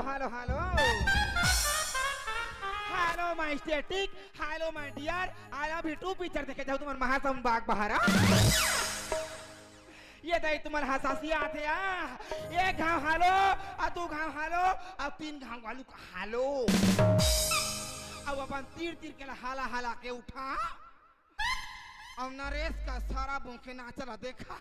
Hello hello hello my static, hello my dear, I love you too picture देखे जाओ तुम्हारे महासम बाग बहारा। ये दाई तुम्हारे हसासी आते आ, एक घाव हालो, और दो घाव हालो, और तीन घाव वालू का हालो। अब अपन तीर तीर के हाला हाला के उठा, और नरेश का सारा भूखे नाचला देखा।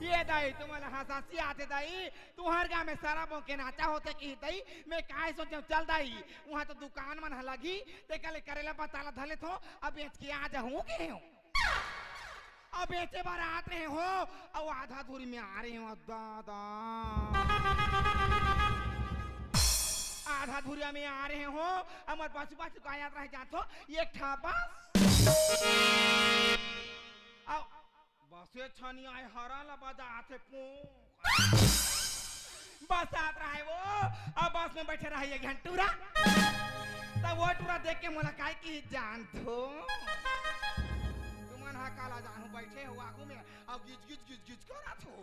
ये दाई तुम्हारे हसासी आते दाई, तुम्हारे गाँव में सारा भूखे नाचा होते कि दाई, मैं काय सोचे चल दाई, वहाँ तो दुकान मन लगी, ते कल करेला बताला धले थो, अब बेच के आ जाऊँ के हूँ। अब बेचे बार आते रहे हो, और आधा दूरी में आ रहे हो दादा, आधा धुरिया में आ रहे हो, अमर पासु पासु का यात्रा है जातो, ये ठापास, अब बसे छानी आए हरा लबाजा आते पूं, बस आत रहा है वो, अब बस में बैठे रहा ये घंटूरा, तब वो टूरा देख के मुला काय की जान थो, तुमन हा काला जानू बैठे हो आगू में, अब गिज गिज गिज गिज करा थो,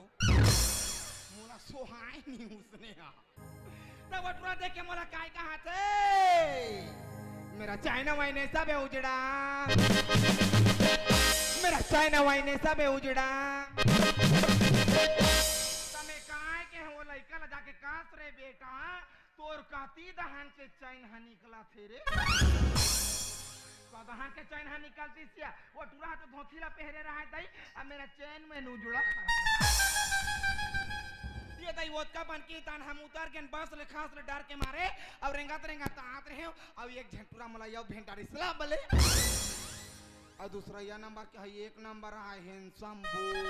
मुला सोहाई नहीं उसने हा, तब वो टूरा देख के मुला काय कहा थे, मेरा चाइना वाइने सब है उजड़ा, मेरा चाइना वाइने सब है उजड़ा, तमे काय के हो लइका ला जाके कास रे बेटा, तोर काती दहन के चैन हा निकला थे रे, दहन के चैन हा निकलती सिया, वो टूरा तो धोतीला पहरे रहा है दाई, अब मेरा चैन में नू जुड़ा, ये दाई वो का बन की तान हम उतर के बस ले खास ले डर के मारे, और रेंगा आत रहे हो, अब एक झंटूरा मला यो भेंटारी सलाह बले, और दूसरा यह नंबर क्या है, एक नंबर है हैंडसम बॉय,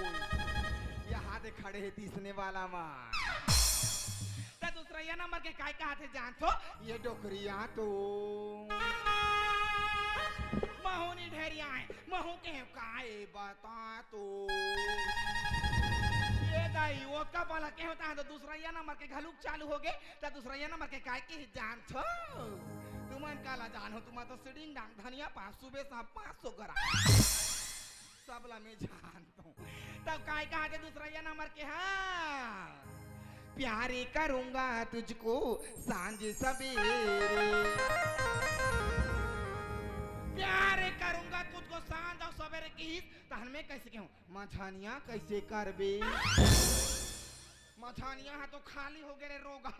यहाँ दे खड़े है तीसने वाला माँ, तो दूसरा यह नंबर के काय कहा थे जान तो, ये डोकरिया तो, महोनी ढेरिया है, महू के हैं काय बता तो, ये दाई वो कब वाला के होता है, तो दूसरा यह नंबर के घलूक चालू हो गए, तो दूसरा यह नंबर के काय की जान तो, तुमन काला जान हो, तुम तो सिडिंग डांग धनिया 500 बे 500 ग्राम, सबला में जानता हूँ, तब काय कहा थे दूसरा यह नंबर के, हाँ प्यारे करूंगा तुझको सांझ सवेरे, प्यारे करूंगा तुझको सांझ और सवेरे की, तहन में कैसे कहूँ, मछानिया कैसे करबे, मछानिया है तो खाली हो गए रोगा,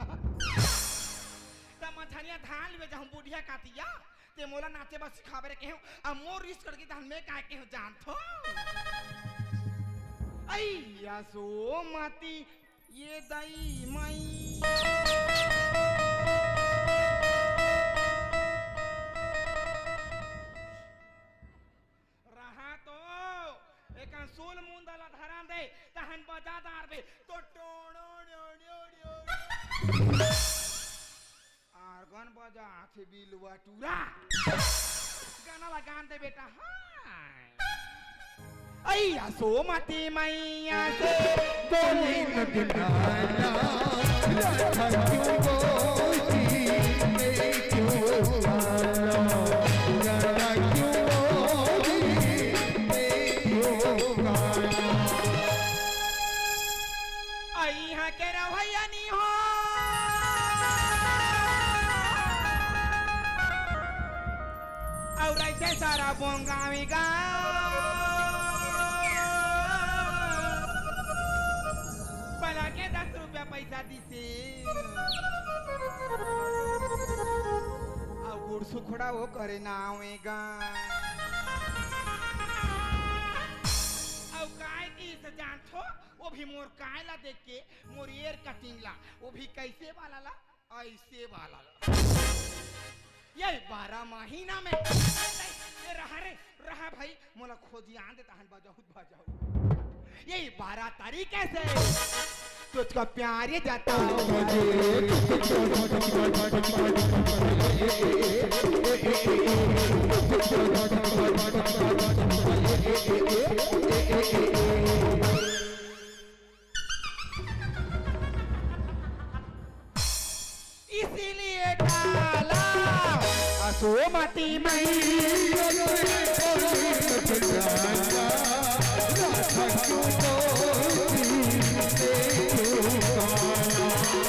तब मछानिया धान में जाऊँ बुढ़िया कातिया, ते मोला नाचे बस सिखावे रे कहूँ, अब मोर रिस्क करके तहन में काय कहूँ जान थो, ऐया सो माती ये दाई माई, रहा तो एक सोल मुंदला धरान दे, तहन बजादार बे तो टोणो आर्गन बजा थे बिलवा टूरा, गाना लगान दे बेटा, हाँ ऐया सो माती मैया से बोली न दिलाना, राधा क्यों बोली मैं क्यों गाना, राधा क्यों बोली मैं क्यों गाना, ऐहा के रवैया नहीं हो, और ऐसे सारा बोंगावेगा, पला के 10 रुपया पैसा दिसे, और गुड़ सुखड़ा वो करे ना आवेगा, और काय की से जान थो, वो भी मोर काय ला देख के, मोर एयर कटिंग ला, वो भी कैसे वाला ला, ऐसे वाला ला, ये 12 महीना में, ये रहा भाई, मोला खोजियान देता हन बजाऊ, यही 12 तरीके से तुझको प्यार ये जाता इसीलिए डाला असो मती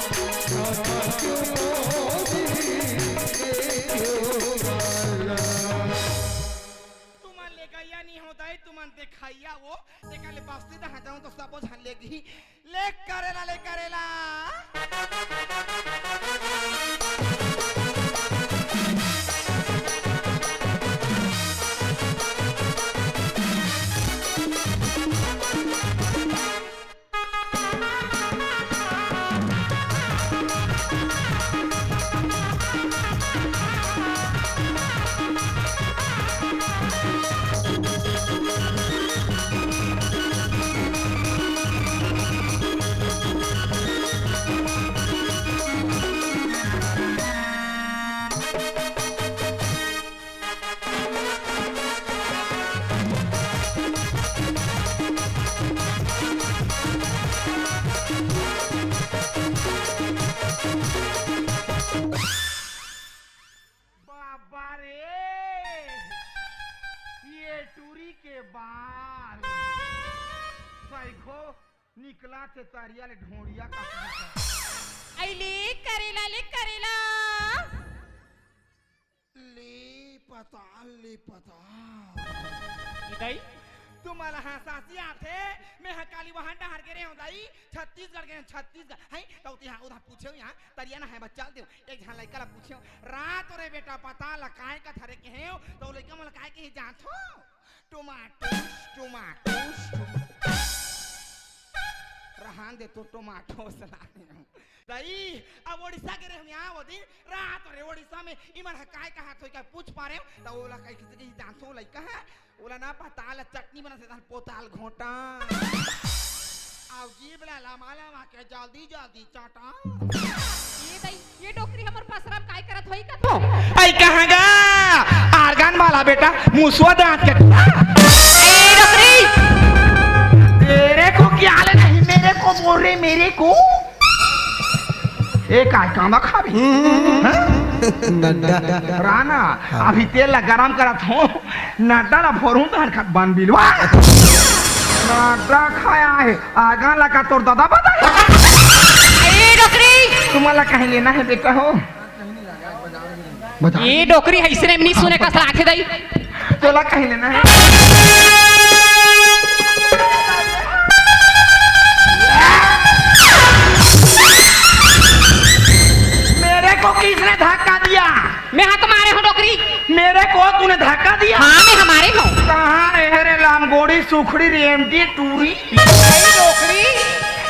क्यों मिठाइया वो देखा ले बस्ती दा जाऊं तो सब जान लेगी ले करेला निकला से तारिया ले ढोड़िया का आई ले करेला ले पता इदाई तुम्हाला हाँ सासी आते मैं हकाली वहाँ डहार के रहे हूँ दाई छत्तीसगढ़ हैं तो यहाँ उधर पूछे यहाँ तरिया ना है बच्चा दे एक जहाँ लड़का ला पूछे रात रे बेटा पता लकाए का थरे के हैं तो लड़का मन लकाए के ही जानतो टमाटो रहान दे तो टमाटो सलाने दाई अब ओडिशा के रहे हम यहाँ वो दिन रात रे ओडिशा में इमन हकाए का हाथ होई का पूछ पा रहे हो तो ओला कहीं किसी के जानतो लड़का है ओला ना पता ला चटनी बना से पोताल घोटा आओ जीब ला लामा के जल्दी चाटा ये दाई ये डोकरी हमर पसराम काय करत होई का तो आई कहांगा आर्गन वाला बेटा मुसवा दांत के ए डोकरी तेरे को क्या ले नहीं मेरे को बोल रहे मेरे को एक आज कामा खाबी राना अभी तेल ला गरम करत हो नड्डा ला फोरू तो हरकत बन बिलवा नड्डा खाया है आगा ला का तोर दादा बता ए डोकरी तुम्हारा कहीं लेना है बेटा हो ये डोकरी ऐसे नहीं सुने का सलाह थे दाई तोला कहीं लेना है किसने धक्का दिया मैं हाँ तुम्हारे हो डोकरी मेरे को तूने धक्का दिया हाँ मैं हमारे हो कहाँ रहे रे लामगोड़ी सुखड़ी रेमटी टूरी डोकरी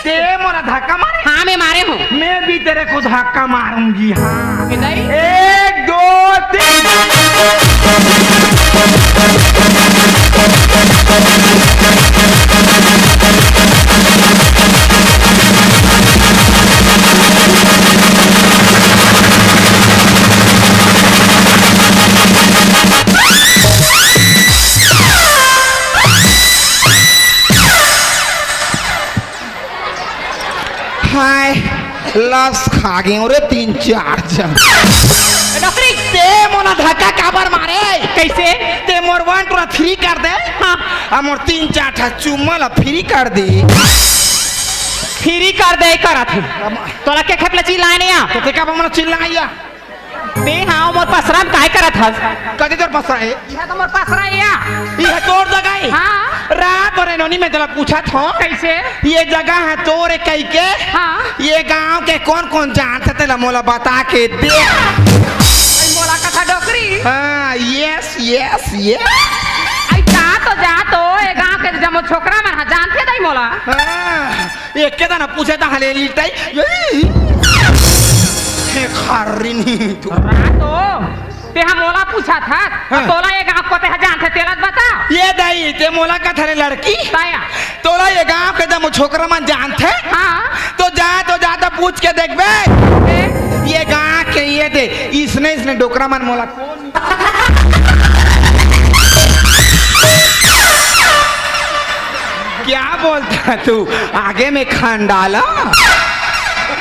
ते मोरा धक्का मारे हाँ मैं मारे हूँ मैं भी तेरे को धक्का मारूंगी हाँ इदाई 1 2 3 हाय लस खा गए रे 3-4 जन डोकरी ते मोला धक्का काबर मारे कैसे ते मोर 1 2 3 कर दे हाँ मोर 3-4 ठा चुम्मा ला फ्री कर दे फ्री कर दे करत तोला के खेपला चिल्लाए नहीं आ तो ते का मन चिल्लाइया बे हाँ मोर पसराम काय करत हस कदे तोर पसरा है यह तो मोर पसरा है या ये तोर जगह है हाँ रात और नोनी में जला पूछा था कैसे ये जगह है तोरे कई के हाँ ये गांव के कौन जानते थे मोला बता के दे मोला कथा डोकरी हाँ यस आई जा तो ए गांव के जमो छोकरा मन हा जानते दई मोला हाँ एक के ना पूछे था हले लिटाई ये खर्रिनी तू रातो ते हम मोला पूछा था हाँ। तोला ये गांव को ते हा जानते तेला बता ये दाई ते मोला का थरे लड़की ताया तोला ये गांव के जब छोकरा मन जानते हाँ तो जा पूछ के देख बे ए, ये गांव के ये दे इसने डोकरा मन मोला कौन क्या बोलता तू आगे में खंडाला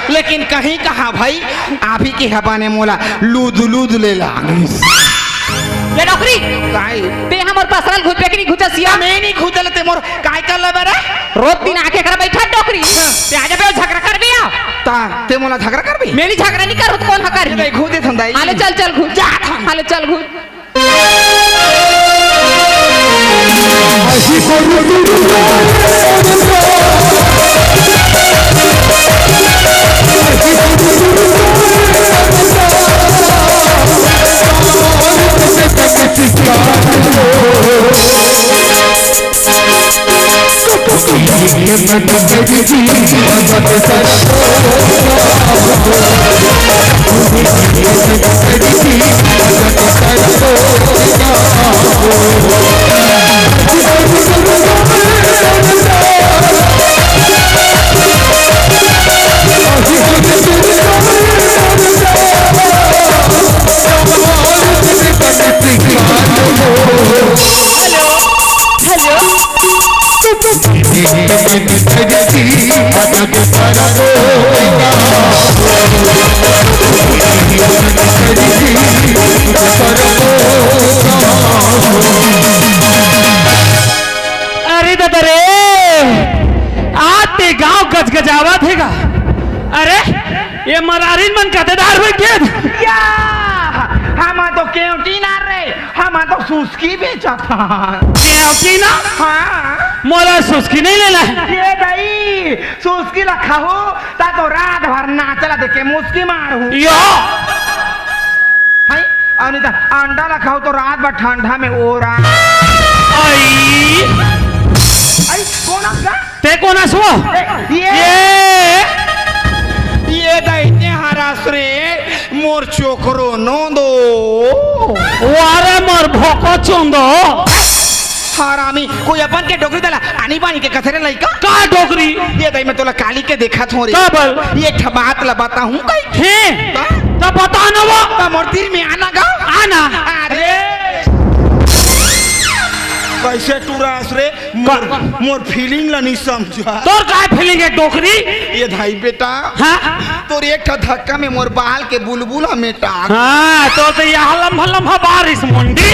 लेकिन कहीं कहा भाई अभी के हबाने मोला लूद ले लागी ये डोकरी काई ते हमर पसरल घुट बेकरी घुचसिया मैं नहीं खुदल ते मोर काय कर ले बेरे रोज दिन आके कर बैठा डोकरी ते आजा बे झगड़ा कर बिया ता ते मोला झगड़ा करबी मेरी झगड़ा नहीं करत कौन हकर ये घुदे थंदाई हाले चल घुट जा थम हाले चल घुट ऐसी अरे दादा रे आज ते गांव गजगजावा थेगा। अरे ये मरारीन मन कतेदार बैठे या हम तो केवटी ना रे, हम तो सुस्की बेचा था। केवटी ना हाँ मोला सुस्की नहीं लेना है। ये भाई सुस्की रखा हो ता तो रात भर नाचला देखे मुस्की मारू यो हाय अनिता अंडा रखा हो तो रात भर ठंडा में ओरा आई आई कौन का ते कौन असो ये दैन्य हरास रे मोर चोकरो नोंदो वारे मोर भोको चोंदो हरामी कोई अपन के डोगरी दला आनी बानी के कथरे लइका का डोगरी ये दई मैं तोला काली के देखा थो रे कबल ये एक बात ला बताऊं कई हे तो बता न वो ता मोरती में आना गा आना अरे कैसे टूरास रे मोर फीलिंग ला नहीं समझा तोर का फीलिंग है डोगरी ये भाई बेटा हां तोर एक धक्का में मोर बाल के बुलबुल मेटा हां तो यहाँ लम्हा लम्हा बारिश मुंडी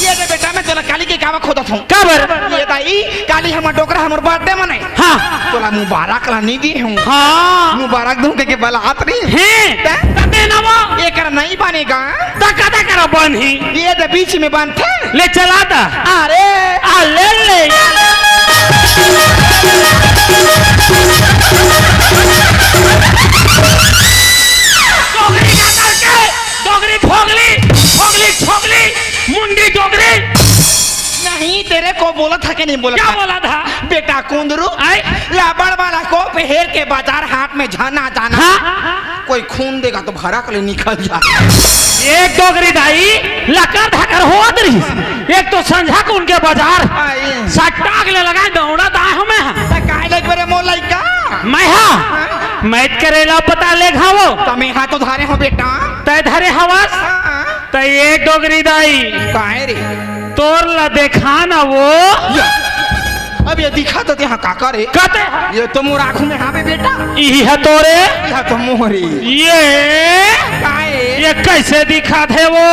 ये दे बेटा मैं तोला काली के कावा खोदत हूं कबर ये दाई काली हमर डोकरा हमर बर्थडे मने हां तोला मुबारक ला नहीं दी हूं हां मुबारक दूं के बालात रे हे तते न वो ये कर नहीं बनेगा तका करो बनी ये दे बीच में बांधते ले चला दा अरे आ ले ले डोगरी का करके डोगरी ठोगली ठोगली ठोगली मुंडी डोगरी नहीं तेरे को बोला था कि नहीं बोला क्या था? बोला था बेटा कुंदरू आई लाबड़ वाला को पहर के बाजार हाट में जाना जाना हाँ कोई खून देगा तो भरा के लिए निकल जा एक डोगरी दाई लकर धकर हो रही एक तो संझा को उनके बाजार आई सट्टा के लगा दौड़ा दा हमें काय लग बरे मोल लइका मैं हाँ मैच करेला पता ले घावो तमे हाथ तो धारे हो बेटा तय धरे हवस तय एक डोगरी दाई काय रे तोर ला देखा ना वो अब ये दिखा तो यहाँ का करे कते ये तो मोर आँखों में हावे बेटा यह तोरे यह तो मोहरी ये काय ये कैसे दिखा थे वो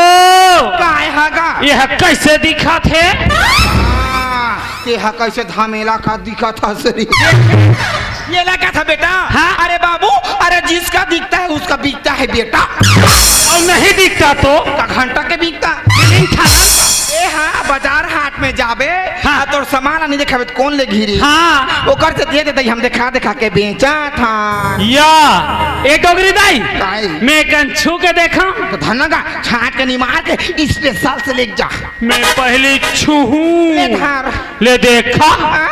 काय हागा यह कैसे दिखा थे ये हा कैसे धामेला का दिखा था सरी ये लगा था बेटा हाँ? अरे बाबू अरे जिसका दिखता है उसका बिकता है बेटा और नहीं दिखता तो का घंटा के बिकता ए हाँ बाजार हाट में जाबे हाँ। तोर सामान नहीं देखाबे तो कौन ले घिरी हाँ ओकर से दे देते हम देखा देखा के बेचा था या एक डोगरी दाई काय मैं कन छू के देखा तो धनगा छाट के निमार के स्पेशल से लेके जा मैं पहले छू ले धार ले देखा आ,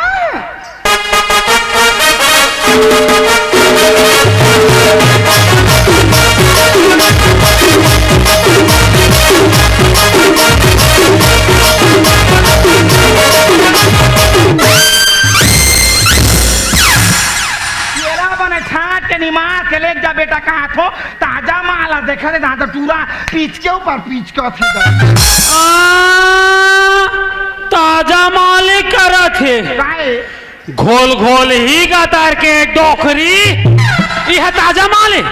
छाट के निमार के ले जा बेटा कहा थो ताजा माल देखा दे तो टूरा पीछ के ऊपर पीछ के थी ताजा मालिक करा थे काय घोल घोल ही गातार के डोखरी यह ताजा मालिक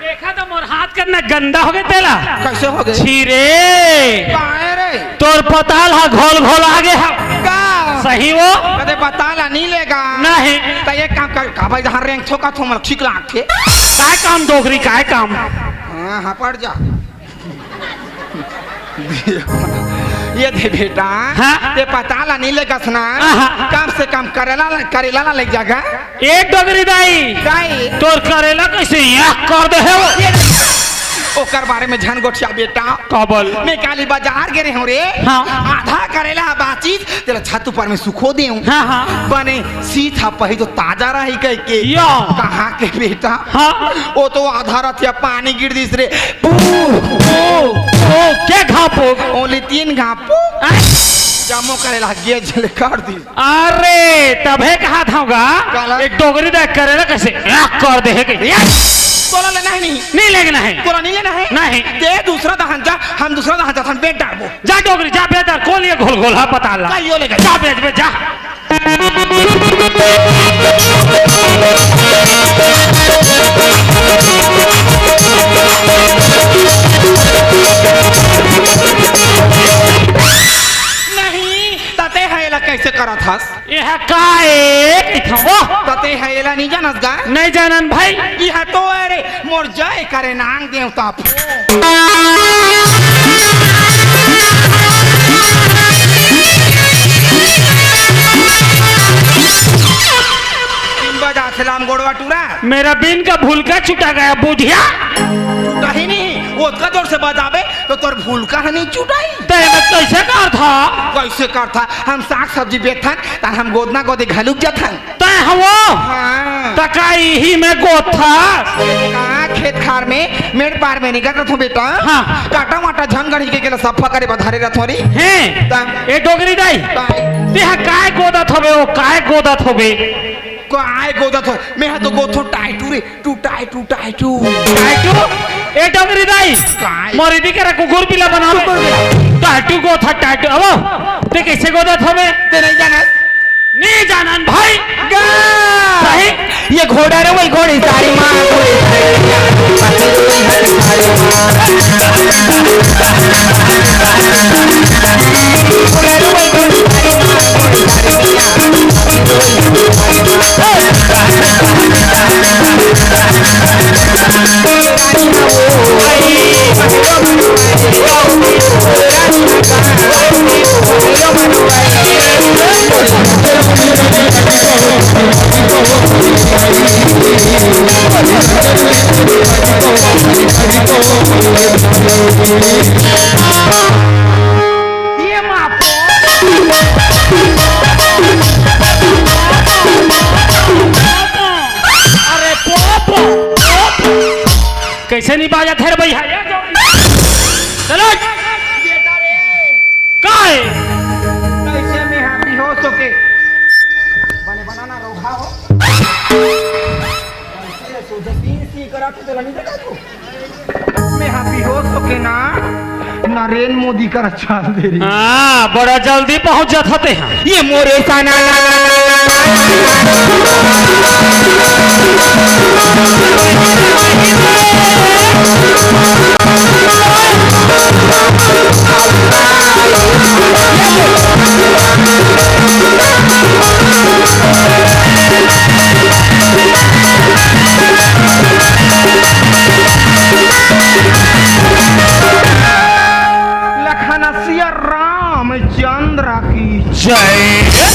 देखा तो मोर हाथ करना गंदा हो गया तेला कैसे हो गए छीरे काय रे तोर पताल हा घोल घोल आगे हा का सही वो कदे बताला नहीं लेगा नहीं तो ये काम कर का भाई जहां रैंक ठोका थो मतलब ठीक लाग थे काय काम डोगरी काय काम हां पड़ जा ये दे बेटा हाँ? ये पता ला नहीं लगस ना हाँ। कम से कम करेला ना लग जाएगा एक डोगरी दाई दाई तोर करेला कैसे यहाँ कर दे है वो ओकर बारे में झन गोठिया बेटा कबल मैं काली बाजार गे रहे हूँ रे हाँ। आधा करेला बातचीत तेरा छत ऊपर में सुखो दे हाँ हाँ बने सीधा पही तो ताजा रही कह के या कहाँ के बेटा हाँ वो तो आधा रथिया पानी गिर दिस रे ओ क्या घापो ओनली 3 घापो जामो करेला गे जले कर दी अरे तबे कहा था काला? एक डोगरी दा करेला कैसे यहाँ कर दे है कि तोला लेना है नहीं लेना है तोला नहीं लेना है नहीं ते दूसरा दहन जा हम दूसरा दहन जा बेट डालबो जा डोगरी जा बेहतर खोल ये घोल घोल हा पता ला काइयो लेगा जा बेच बे जा नहीं तते हैला कैसे करा था यह काए दिखाओ तते हैला नहीं जानस गा नहीं जानन भाई यह तो अरे मोर जय करे नांग देवता बजा सलाम गोड़वा टूरा मेरा बिन का भूल का छुटा गया बुझिया टूटा ही नहीं वो उतना जोर से बजावे तो तोर भूल का नहीं छुटाई ते में कैसे कर था कैसे करता हम साग सब्जी बेचन तार हम गोदना गोदे घलुक जथन ते हवो हाँ तकाई ही में गोथा कहाँ खेत खार में मेड़ पार में निकल रहा बेटा हाँ। काटा माटा झन गढ़ी के केला सफा करे बधारे रथो री हैं ए डोगरी दाई ते काय गोदत होबे ओ काय गोदत होबे को आए गोदत हो मैं तो गोथो टाइटू रे टू टाइटू टाइटू ए डोगरी दाई काय? मोरी दी करे कुकुर पिला बना टाइटू गोथा टाइटू अब ते कैसे गोदत होबे ते नहीं जाना नहीं जानन भाई भाई ये घोड़ा रे वही घोड़ी सारी माँ ये माँ अरे पोपो कैसे नहीं बाजा थे भैया चलो बेटा रे काय कैसे में हैप्पी हो सके बने बनाना रोखा हो ऐसे सोचे सी करा के चला नहीं देखा तू मैं हैप्पी हो सके ना नरेंद्र मोदी का अच्छा दे रही हाँ बड़ा जल्दी पहुंच जाते हैं ये मोरे साना लखनसिया रामचंद्र की जय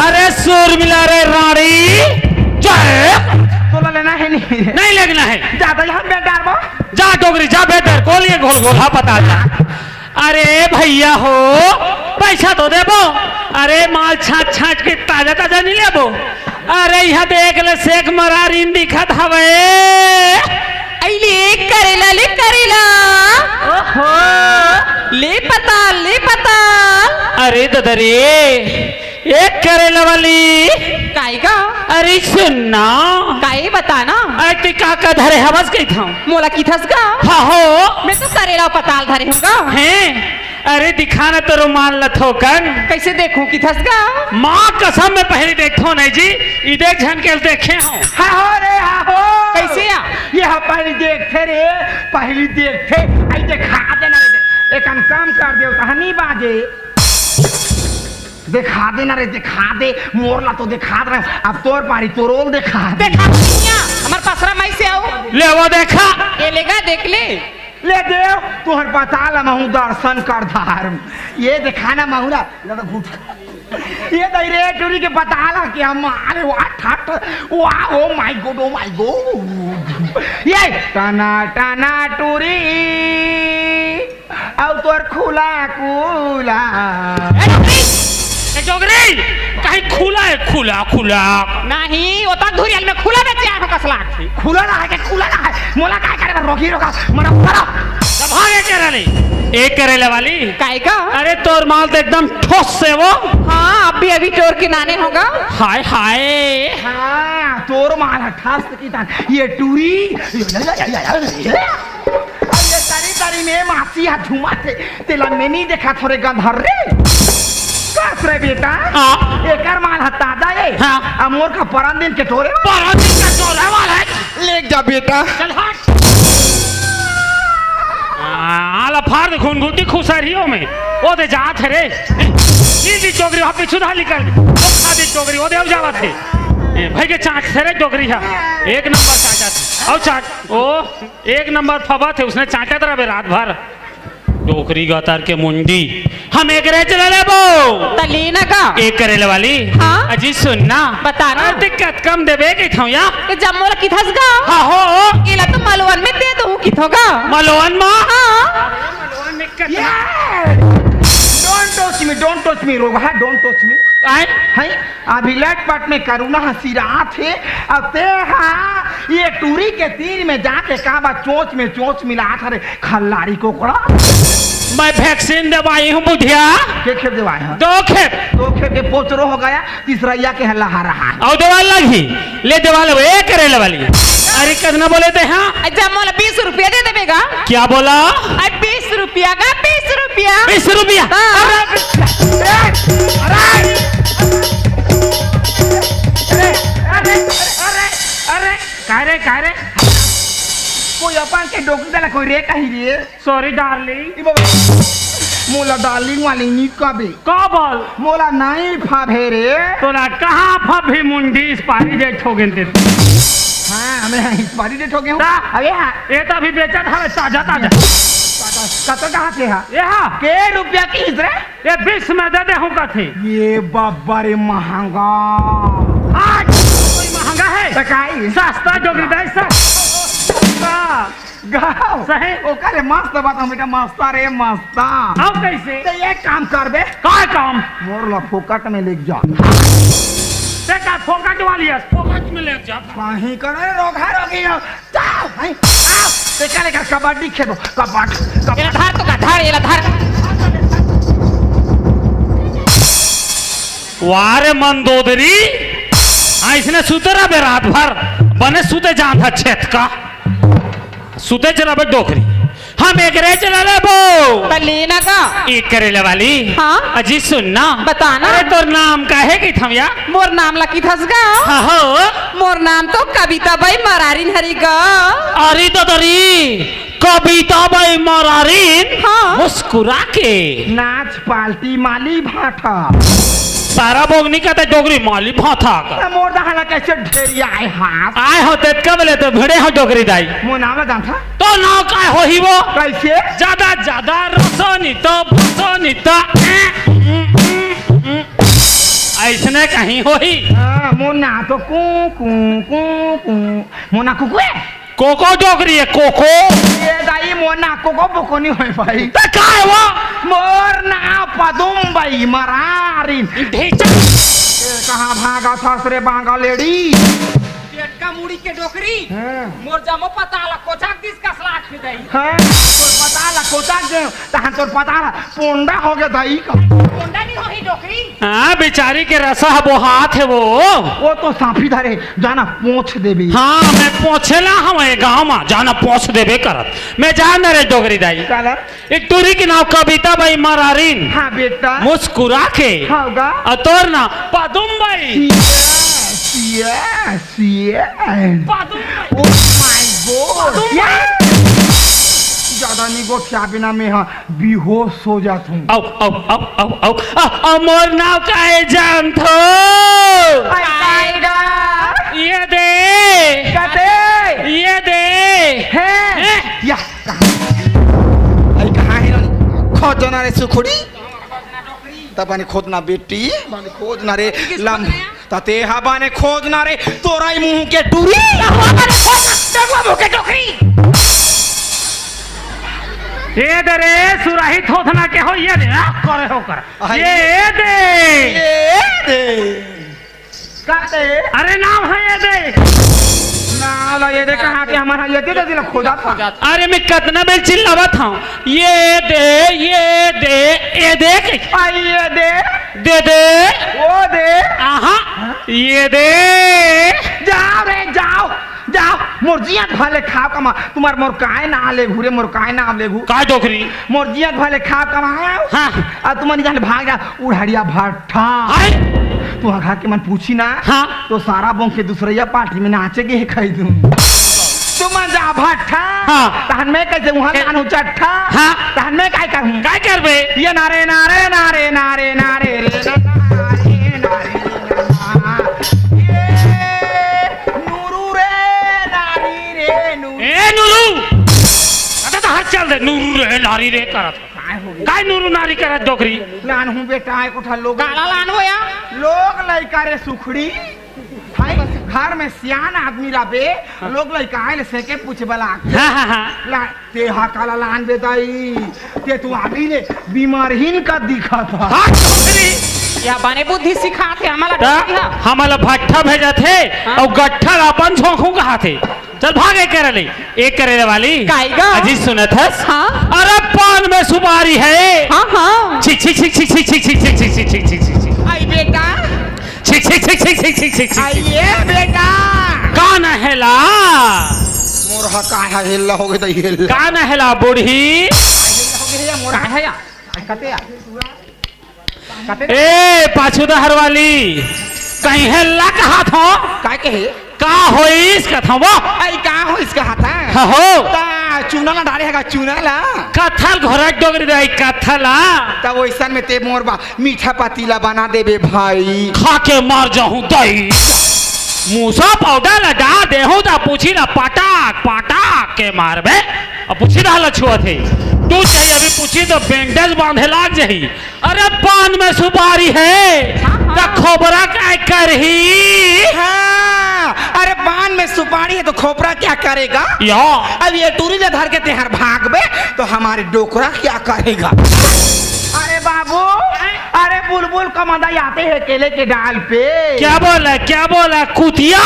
अरे सूर मिला रे रानी जय तो लेना है नहीं लगना है ज्यादा यहाँ बैठ डाल जा डोगरी जा बेहतर खोल ये घोल घोल हा पता था अरे भैया हो पैसा तो देबो अरे माल छाट छाट के ताजा ताजा नहीं लेबो अरे यहाँ देख ले शेख मरारीन दिखत हवे ले करेला ओहो ले पता अरे ददरे एक करेला वाली काय का अरे सुनना काय बताना अरे का धरे हवस गई था मोला किथस का हाँ हो मैं तो करेला पताल धरे हूँगा हैं अरे दिखाना तो रुमाल न थोकन कैसे देखूं किथस का माँ कसम में पहले देखो नहीं जी ये देख झन के देखे हो हाँ हो रे हाँ हो कैसे आ ये पहली देखते रे पहली देखते आई देखा देना रे एक काम कर दे कहानी बाजे दिखा देना रे दिखा दे मोरला तो दिखा दे अब तोर पारी तोरोल दिखा दे देखा हमार पसरा मैं से आओ ले वो देखा ये लेगा देख ले ले देव तुहर बता ला महू दर्शन कर धार ये दिखाना महूरा ये रे टूरी के बता ला कि हम अरे वाह ठट वाह ओ माय गॉड ये टना टना टूरी अब तोर खुला खुला डोगरी कहीं खुला है खुला नहीं वो तक धुरियल में खुला बेचे आ कसला खुला ना है खुला ना है मोला काय करे रोकी रोका मना करो सब भागे केरले एक करेले वाली काय का अरे तोर माल तो एकदम ठोस से वो हाँ अभी चोर के नाने होगा हाय हाय हाँ तोर माल ठास की तान ये टूरी ये तारी तारी में मासी हाथ घुमाते तेला में नहीं देखा थोड़े गंधर रे कस रे बेटा हाँ एकर माल हत्ता दा ये हाँ अमोर का परन दिन के टोरे परन दिन का टोरे वाला है ले जा बेटा चल हट आला फाड़ खून घुटी खुसरियों में वो दे जात है रे दी चोकरी वहाँ पे छुदा निकल दी चोकरी वो दे अब जावा थे भाई के चाट थे रे चोकरी है एक नंबर चाटा थे और चाट ओ एक नंबर फबा थे उसने चाटा तेरा बे रात भर चोकरी गतार के मुंडी हम एक रे चले ले बो तलीना का एक करेले वाली हाँ अजी सुनना बता ना दिक्कत कम देबे के थौ या ये जम्मोला किथस गा हाँ हो केला तो मलवन में दे दूं किथोगा मलोन माँ हाँ मलोन में डोंट टच मी रोगा डोंट टच मी आए है अभी लट पट में करुणा हसीरा थे अब ते हाँ ये टूरी के तीर में जाके काबा चोंच में चोंच मिला था रे खल्लारी को कड़ा मैं वैक्सीन दवाई हूँ बुढ़िया के खेप दवाई है 2 खेप 2 खेप के पोचरो हो गया तीसरा या के हल्ला आ रहा है और दवा लगी ले दवा लो एक करेले वाली अरे कितना बोले थे हाँ जम्मोला 20 रुपया दे देगा क्या बोला 20 रुपया का 20 रुपया 20 रुपया अरे कारे कोई अपन के डॉक्टर दला कोई रे कही रे सॉरी डार्लिंग मोला डार्लिंग वाली नी कबे का बोल मोला नहीं फाभे रे तोरा कहाँ फभी मुंडी इस पारी दे ठोगन ते हाँ हमें इस पारी दे ठोगे हूँ ता? अबे हाँ ये तो अभी बेचा था ताजा ताजा कतो कहाँ से है ये हाँ के रुपया की इस रे ये 20 में दे दे हूँ का थे ये बाबा रे महंगा आज कोई महंगा है सकाई सस्ता जोगी दाई सस्ता गाओ सही ओकरे मस्त बात हम बेटा मस्ता रे मस्ता अब कैसे तो ये काम कर बे काय काम मोर ला फोकट में लेके जा ते का फोकट वाली है फोकट में ले जा कहीं करे रोगा रोगी हो जाओ भाई आओ ते चले का कबड्डी खेलो कबड्डी ये धार तो का धार ये धार वारे मंदोदरी इसने सुतरा बे रात भर बने सुते जान था छेत का सुते चला बे डोकरी हम एक रे चला ले बो तलीना का एक करेले वाली हाँ अजी सुनना बताना अरे तोर नाम का है कि थमिया मोर नाम ला किथस गा हाँ हो मोर नाम तो कविता बाई मरारिन हरी गा अरे तो दरी कविता बाई मरारिन हाँ मुस्कुरा के नाच पाल्टी माली भाटा सारा बोगनी का डोगरी माली भाथा का मोर दहला कैसे ढेरिया आए हाथ आए होते कब ले तो भिड़े हो डोगरी दाई मो नाम जान था तो नाव का हो ही वो कैसे ज्यादा ज्यादा रसोनी तो फसोनी तो ऐसने कहीं हो ही मो ना तो कू कू कू कू मो ना कुकुए कोको डोगरी है कोको ये दाई मो ना कोको बकोनी होय भाई तो का है वो मोर ना पदुम बाई मरारिन ढेचा कहाँ भागा ससरे बांगा लेडी पेट का मुड़ी के डोकरी मोर जमो पता ला कोचाक दिस का सलाट में दई हाँ तोर पता ला कोचाक दे तहां तोर पता ला पोंडा हो गया दाई का कोंडा नहीं होई डोकरी हाँ बेचारी के रसा वो हाथ है वो तो सांफी धरे जाना पोंछ देबी हाँ मैं पहुंचेला हमारे गांव में जाना पहुंच देबे करत मैं जान रे डोगरी दाई कलर एक टूरी की नाव कविता बाई मरारिन हाँ बेटा मुस्कुरा के होगा अतोर ना पदुम by Padu Oh my God! ज्यादा नहीं गो क्या बिना में हाँ बेहोश हो जाता हूँ आओ आओ आओ आओ आओ मोर नाव का है जान थो ये दे कहते ये दे हैं या कहाँ खोजना रे सुखड़ी तबाने खोजना बेटी बाने खोजना रे लम तते हा बाने खोजना रे तोराई मुंह के टूरी देखो मुके टोकरी ये दे रे सुराही थोथना के हो ये दे करे हो कर ये दे काते अरे नाम है ये दे नाला ये दे कहां के हमारा ये दे दिल खोजा था अरे मैं कितना बेल चिल्लावा था ये दे आई ये दे दे वो दे आहा ये दे जाओ रे जाओ जाओ मुर्जिया भले खाओ कमा तुम्हार मोर काय ना ले घुरे मोर काय ना ले घु का डोकरी मुर्जिया भले खाओ कमा हाँ आ तुम जाने भाग जा उड़हड़िया भट्ठा हाय तू घर के मन पूछी ना हाँ तो सारा बों के दूसरिया पार्टी में नाचेगे है खाई दूं तुम जा भट्ठा हाँ तहन में कैसे वहां गानू चट्ठा हाँ तहन में काय कहूं काय करबे ये नारे नारे नारे नारे नारे रे नारे नारे ए नूरू अरे तो हर चल दे नूरू रे नारी रे करत काय नूरू नारी करत डोकरी लान हूं बेटा एक उठा लोग गाला लान होया लोग लइका रे सुखड़ी हाय घर में सियान आदमी रबे लोग लइका आइल से के पूछ बला हां ला ते हा काला लान बेदाई ते तू आबी ले बीमारहीन का दिखा था हां डोकरी या बने बुद्धि सिखाते हमारा हमारा भट्ठा भेजा थे और गट्ठा अपन झोंकू कहा थे चल भागे करे ले एक करे वाली काईगा अजी सुनत हस हाँ अरे पान में सुपारी है हाँ हाँ छिक छिक छिक छिक छिक छिक छिक छिक छिक छिक छिक छिक छिक आई बेटा छिक छिक छिक छिक छिक छिक छिक आइए बेटा कान हेला मोर हका है हिल्ला हो गई त हिल्ला कान हेला बूढ़ी हिल्ला हो गई मोर है या कते ए पाछुदा हरवाली कहीं हेला कहा था काय कहे का होई इसका था वो आई का हो इसका हाथा हाँ हो ता चूना ना डाले है चूना ला कथल घोरक डोगरी रही कथला तब वैसन में ते मोर बा मीठा पतीला बना देबे भाई खा के मार जाऊं दई मूसा पाउडर लगा देहूं ता पूछी ना पटाक पटाक के मारबे अब पूछी ना लछुआ थे तू चाहिए अभी पूछी तो बैंडेज बांधे लाग जाही अरे पान में सुपारी है ता खोबरा काय करही हाँ, अरे पान में सुपारी है तो खोपरा क्या करेगा या अब ये टूरी ले धर के तेहर भागबे तो हमारे डोकरा क्या करेगा अरे बाबू अरे बुलबुल कमादा आते हैं केले के डाल पे क्या बोला कुतिया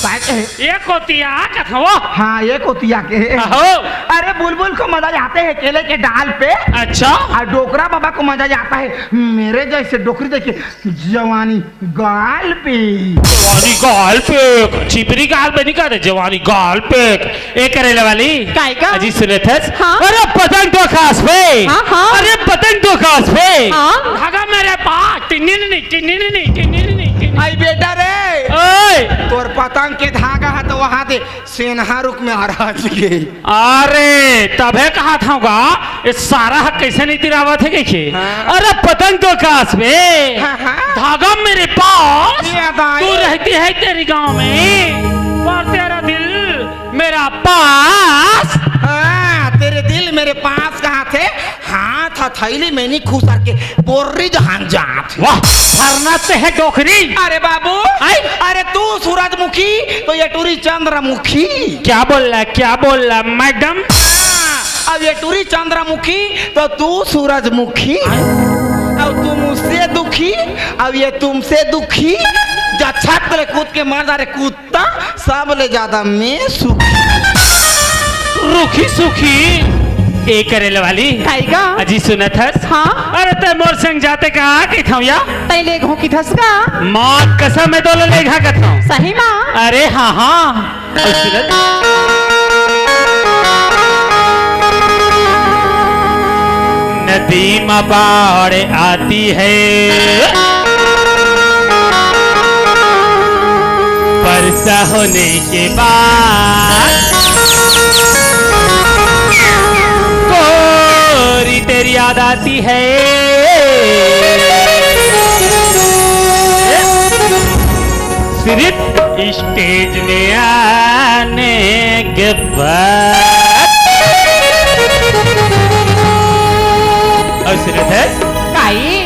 काय कहे ये कुतिया कथा वो हाँ ये कोतिया के हो अरे बुलबुल को मजा आते हैं केले के डाल पे अच्छा और डोकरा बाबा को मजा आता है मेरे जैसे डोकरी देखिए जवानी गाल पे जवानी गाल पे चिपरी गाल पे नहीं करे जवानी गाल पे एक करेले वाली काय का अजी सुने थे हाँ? अरे पतंग तो खास पे हाँ, हाँ। अरे पतंग तो खास पे हाँ? धागा मेरे पास टिन्नी नहीं आई बेटा रे ओए तोर पतंग के धागा है तो वहां दे सेनहा रुक में आ रहा है अरे तबे कहा था ये सारा हक कैसे नहीं तिरावत है के हाँ। अरे पतंग तो खास पे हाँ, हाँ। धागा मेरे पास ये दाई। तू रहती है तेरी गांव में और तेरा दिल मेरा पास हाँ, तेरे दिल मेरे पास कहाँ थे हाथ हथैली में नहीं खुसर के बोर्री जहां जात वाह फरना से है डोकरी अरे बाबू आई। अरे तू सूरजमुखी तो ये टूरी चंद्रमुखी क्या बोल रहा मैडम हाँ, अब ये टूरी चंद्रमुखी तो तू सूरजमुखी अब तुम उससे दुखी अब ये तुमसे दुखी जा छत पे कूद के मर जा रे कुत्ता सब ले ज्यादा मैं सुखी रूखी सूखी एक करेले वाली काईगा अजी सुनत हस हाँ? अरे ते मोर संग जाते कहा कि था या तैले घो की धसका मौत कसम में दोलो ले घा कथा सही माँ अरे हाँ और सुनत नदी में बाढ़ आती है वर्षा होने के बाद कोरी तेरी याद आती है सिर्फ स्टेज में आने के बाद असरे थे काई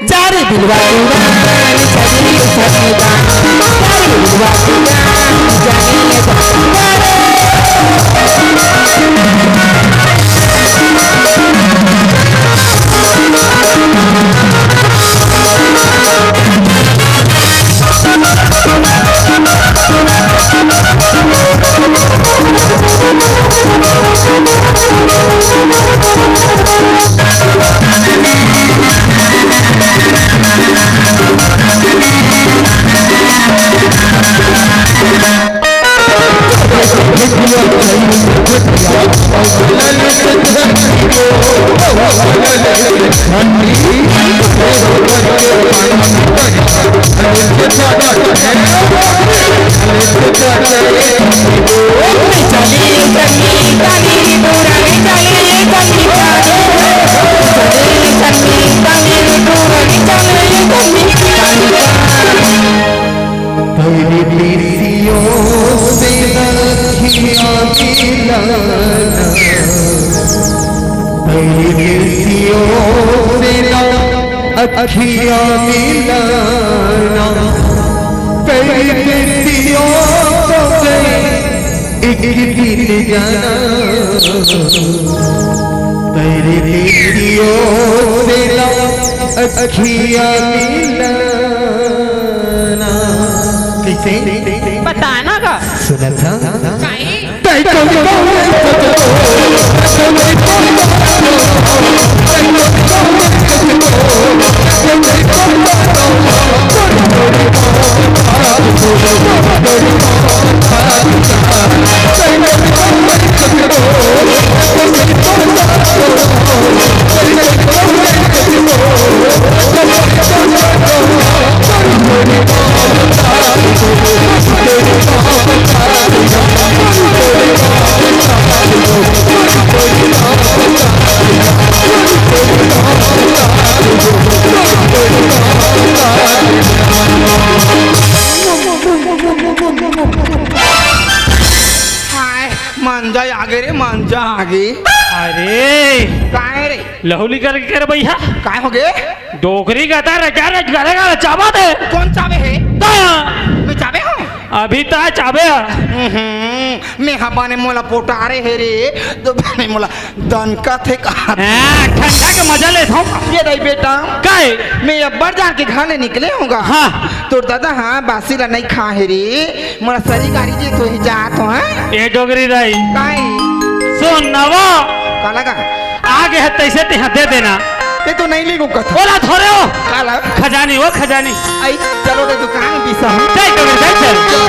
जारे दिलवा चली सदा जारे दिलवा अखियां मिलाना कई बेटियों तो गई एक दिन जाना तेरी बेटियों से अखियां मिलाना कैसे बताना का सुना था काई मांजा आगे रे मांजा आगे अरे काय रे लहुली कर कर भैया काय हो गए डोकरी गाता रचा रच करेगा चाबा दे कौन चाबे है दया मैं चाबे हूँ अभी ता चाबे मैं हबाने मोला पोटारे है रे तो बने मोला दनका थे कहा ठंडा के मजा ले था ये नहीं बेटा काय मैं अब्बर जान के घर निकले होगा हाँ तो दादा हाँ बासी ला नहीं खा है रे मोला सरी गाड़ी जे तो ही जात हो हैं ये डोगरी रही काय सुन नवा का लगा आगे है तैसे ते दे देना ते तो नहीं लेगो कथा बोला थोड़े हो का लगा खजानी वो खजानी आई चलो रे दुकान बिसा चल डोगरी चल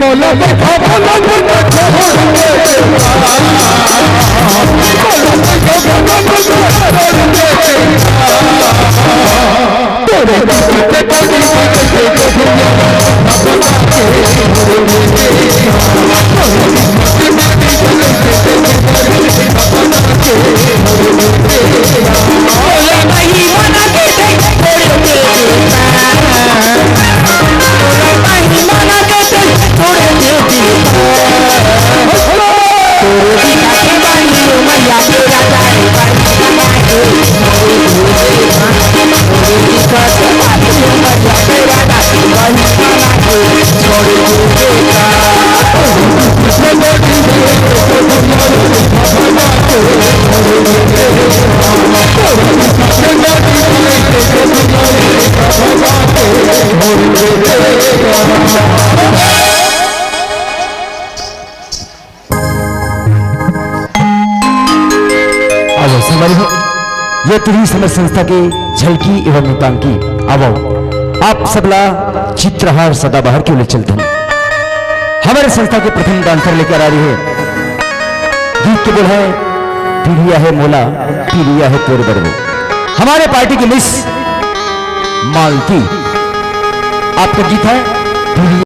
मोला Thank you. हमारे संस्था की झलकी एवं नृतांकी आवो आप सबला चित्रहार सदाबहार क्यों ले चलते हैं। हमारे संस्था के प्रथम डांसर लेकर आ रही है, गीत के बोल है पीलिया है मोला पीलिया है तोर बरवो। हमारे पार्टी की मिस मालती, आपका गीत है पीलिया।